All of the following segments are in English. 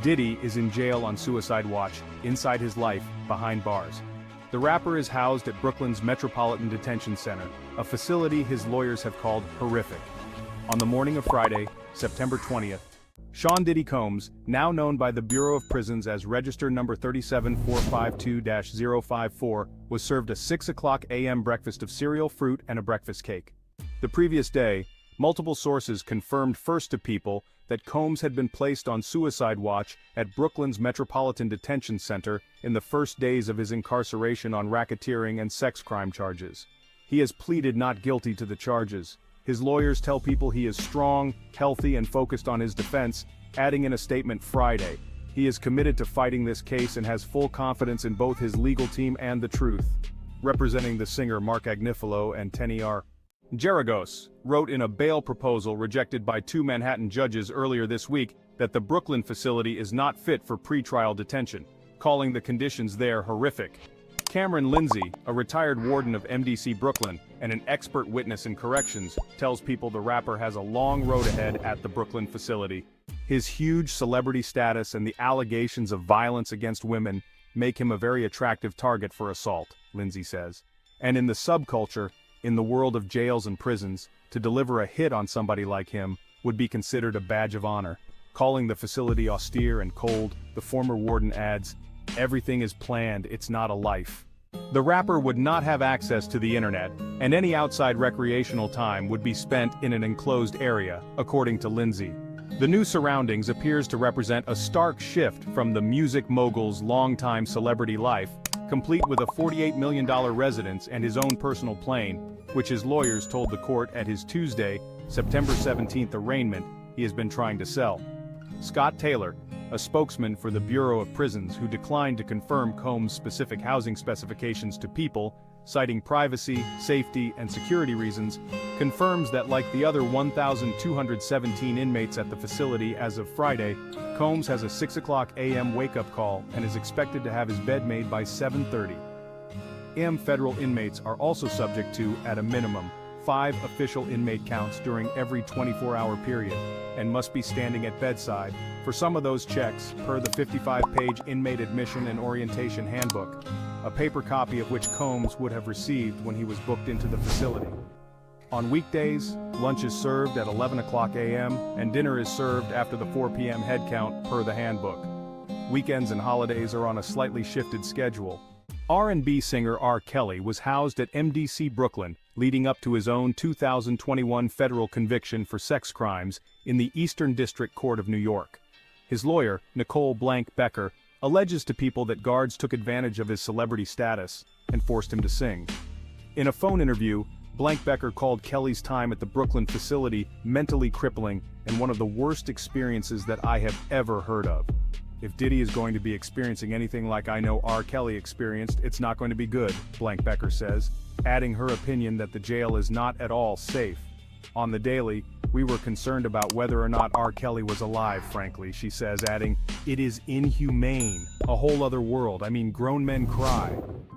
Diddy is in jail on suicide watch, inside his life, behind bars. The rapper is housed at Brooklyn's Metropolitan Detention Center, a facility his lawyers have called horrific. On the morning of Friday, September 20th, Sean Diddy Combs, now known by the Bureau of Prisons as register number 37452-054, was served a 6 a.m. breakfast of cereal, fruit, and a breakfast cake. The previous day, multiple sources confirmed first to People that Combs had been placed on suicide watch at Brooklyn's Metropolitan Detention Center in the first days of his incarceration on racketeering and sex crime charges. He has pleaded not guilty to the charges. His lawyers tell People he is strong, healthy, and focused on his defense, adding in a statement Friday, he is committed to fighting this case and has full confidence in both his legal team and the truth. Representing the singer Mark Agnifilo and Tenny R. Geragos wrote in a bail proposal rejected by 2 Manhattan judges earlier this week that the Brooklyn facility is not fit for pretrial detention, calling the conditions there horrific. Cameron Lindsay, a retired warden of MDC Brooklyn and an expert witness in corrections, tells People the rapper has a long road ahead at the Brooklyn facility. His huge celebrity status and the allegations of violence against women make him a very attractive target for assault, Lindsay says. And in the subculture, in the world of jails and prisons, to deliver a hit on somebody like him would be considered a badge of honor. Calling the facility austere and cold, the former warden adds, "Everything is planned, it's not a life." The rapper would not have access to the internet, and any outside recreational time would be spent in an enclosed area, according to Lindsay. The new surroundings appears to represent a stark shift from the music mogul's longtime celebrity life, complete with a $48 million residence and his own personal plane, which his lawyers told the court at his Tuesday, September 17th arraignment he has been trying to sell. Scott Taylor, a spokesman for the Bureau of Prisons who declined to confirm Combs' specific housing specifications to People, citing privacy, safety, and security reasons, confirms that like the other 1,217 inmates at the facility as of Friday, Combs has a 6 a.m. wake-up call and is expected to have his bed made by 7:30 a.m. Federal inmates are also subject to, at a minimum, 5 official inmate counts during every 24-hour period, and must be standing at bedside for some of those checks, per the 55-page Inmate Admission and Orientation Handbook, a paper copy of which Combs would have received when he was booked into the facility. On weekdays, lunch is served at 11 a.m. and dinner is served after the 4 p.m. head count per the handbook. Weekends and holidays are on a slightly shifted schedule. R&B singer R. Kelly was housed at MDC Brooklyn, leading up to his own 2021 federal conviction for sex crimes in the Eastern District Court of New York. His lawyer, Nicole Becker, alleges to People that guards took advantage of his celebrity status and forced him to sing. In a phone interview, Becker called Kelly's time at the Brooklyn facility mentally crippling and one of the worst experiences that I have ever heard of. If Diddy is going to be experiencing anything like I know R. Kelly experienced, it's not going to be good, Becker says, adding her opinion that the jail is not at all safe. On the Daily, we were concerned about whether or not R. Kelly was alive, frankly, she says, adding, "It is inhumane. A whole other world. I mean, grown men cry."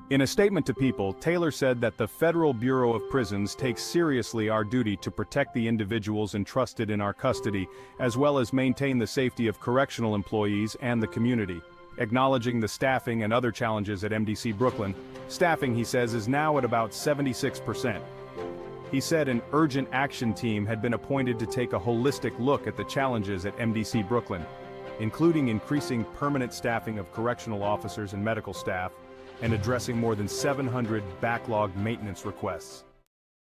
In a statement to People, Taylor said that the Federal Bureau of Prisons takes seriously our duty to protect the individuals entrusted in our custody, as well as maintain the safety of correctional employees and the community. Acknowledging the staffing and other challenges at MDC Brooklyn, staffing, he says, is now at about 76%. He said an urgent action team had been appointed to take a holistic look at the challenges at MDC Brooklyn, including increasing permanent staffing of correctional officers and medical staff, and addressing more than 700 backlogged maintenance requests.